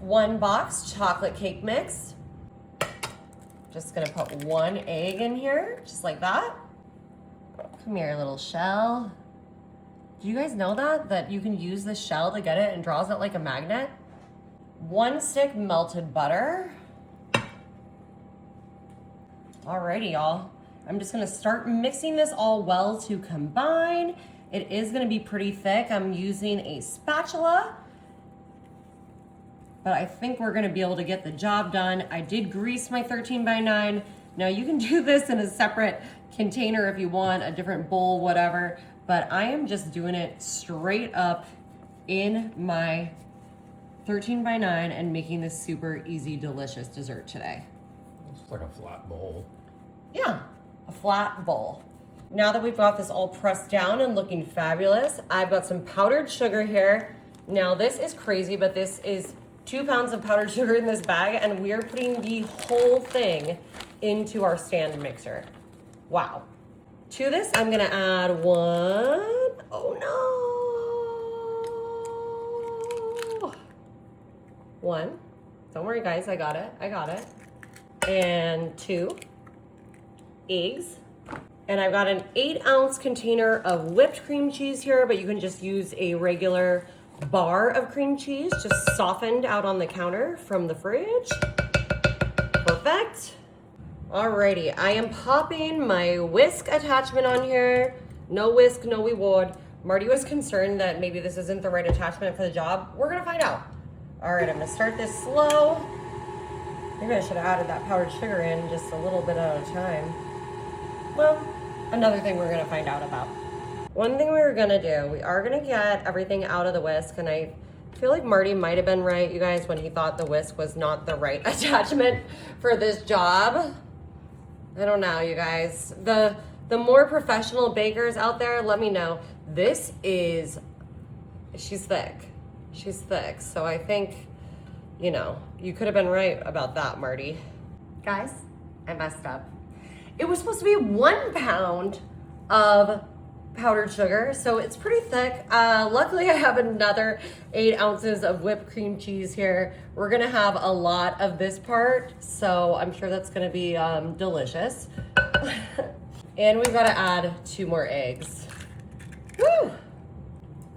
1 box chocolate cake mix. Just gonna put 1 egg in here, just like that. Come here, little shell. Do you guys know that you can use this shell to get it and draws it like a magnet? 1 stick melted butter. Alrighty, y'all. I'm just gonna start mixing this all well to combine. It is gonna be pretty thick. I'm using a spatula, but I think we're gonna be able to get the job done. I did grease my 13 by 9. Now you can do this in a separate container if you want, a different bowl, whatever, but I am just doing it straight up in my 13 by 9 and making this super easy, delicious dessert today. It's like a flat bowl. Yeah, a flat bowl. Now that we've got this all pressed down and looking fabulous, I've got some powdered sugar here. Now this is crazy, but this is 2 pounds of powdered sugar in this bag, and we're putting the whole thing into our stand mixer. Wow. To this, I'm gonna add 1, oh no. 1, don't worry guys, I got it. And 2 eggs. And I've got an 8-ounce container of whipped cream cheese here, but you can just use a regular bar of cream cheese, just softened out on the counter from the fridge. Perfect. Alrighty, I am popping my whisk attachment on here. No whisk, no reward. Marty was concerned that maybe this isn't the right attachment for the job. We're gonna find out. Alright, I'm gonna start this slow. Maybe I should have added that powdered sugar in just a little bit at a time. Well, another thing we're gonna find out about. One thing we are gonna do, we are gonna get everything out of the whisk, and I feel like Marty might have been right, you guys, when he thought the whisk was not the right attachment for this job. I don't know, you guys. The more professional bakers out there, let me know. This is, she's thick. She's thick, so I think, you know, you could have been right about that, Marty. Guys, I messed up. It was supposed to be 1 pound of powdered sugar, so it's pretty thick. Luckily, I have another 8 ounces of whipped cream cheese here. We're gonna have a lot of this part, so I'm sure that's gonna be delicious. And we've gotta add 2 more eggs. Woo!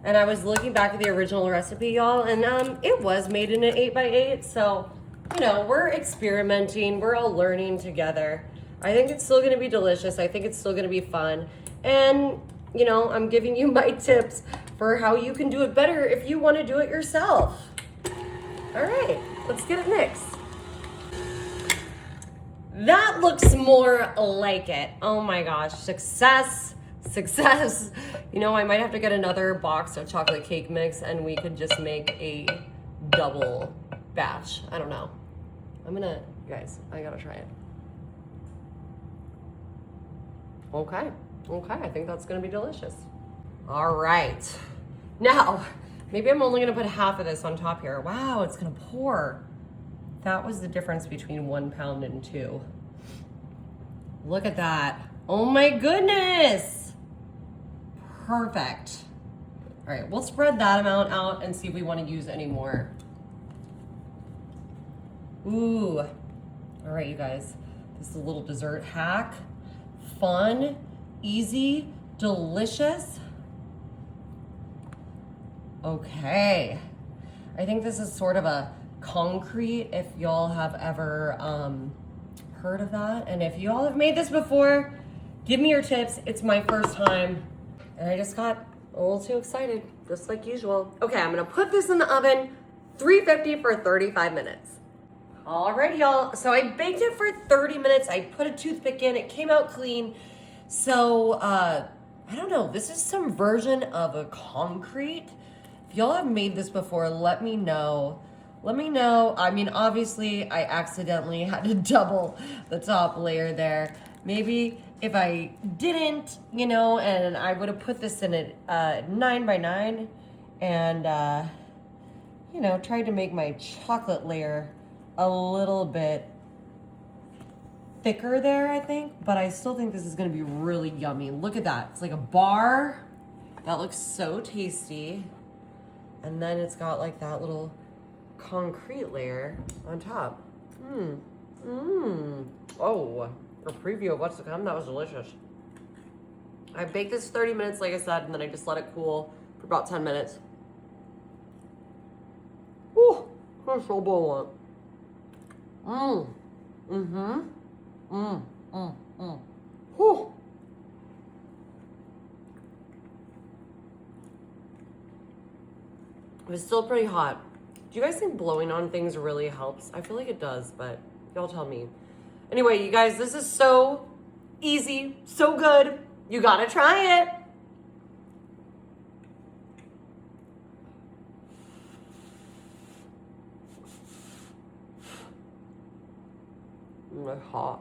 And I was looking back at the original recipe, y'all, and it was made in an 8 by 8, so, you know, we're experimenting, we're all learning together. I think it's still gonna be delicious. I think it's still gonna be fun. And, you know, I'm giving you my tips for how you can do it better if you wanna do it yourself. All right, let's get it mixed. That looks more like it. Oh my gosh, success, success. You know, I might have to get another box of chocolate cake mix and we could just make a double batch. I don't know. You guys, I gotta try it. Okay, I think that's gonna be delicious. All right, now, maybe I'm only gonna put half of this on top here. Wow, it's gonna pour. That was the difference between 1 pound and 2. Look at that. Oh my goodness. Perfect. All right, we'll spread that amount out and see if we wanna use any more. Ooh, all right, you guys, this is a little dessert hack. Fun, easy, delicious. Okay, I think this is sort of a concrete, if y'all have ever heard of that. And if y'all have made this before, give me your tips. It's my first time. And I just got a little too excited, just like usual. Okay, I'm gonna put this in the oven, 350 for 35 minutes. All right, y'all. So I baked it for 30 minutes. I put a toothpick in, it came out clean. So, I don't know, this is some version of a concrete. If y'all have made this before, let me know. Let me know. I mean, obviously, I accidentally had to double the top layer there. Maybe if I didn't, you know, and I would have put this in a 9 by 9 and, you know, tried to make my chocolate layer a little bit thicker there, I think, but I still think this is gonna be really yummy. Look at that, it's like a bar. That looks so tasty. And then it's got like that little concrete layer on top. Oh, a preview of what's to come. That was delicious. I baked this 30 minutes, like I said, and then I just let it cool for about 10 minutes. Ooh, that's so bold. Whew. It's still pretty hot. Do you guys think blowing on things really helps? I feel like it does, but y'all tell me. Anyway, you guys, this is so easy, so good. You gotta try it. Hot.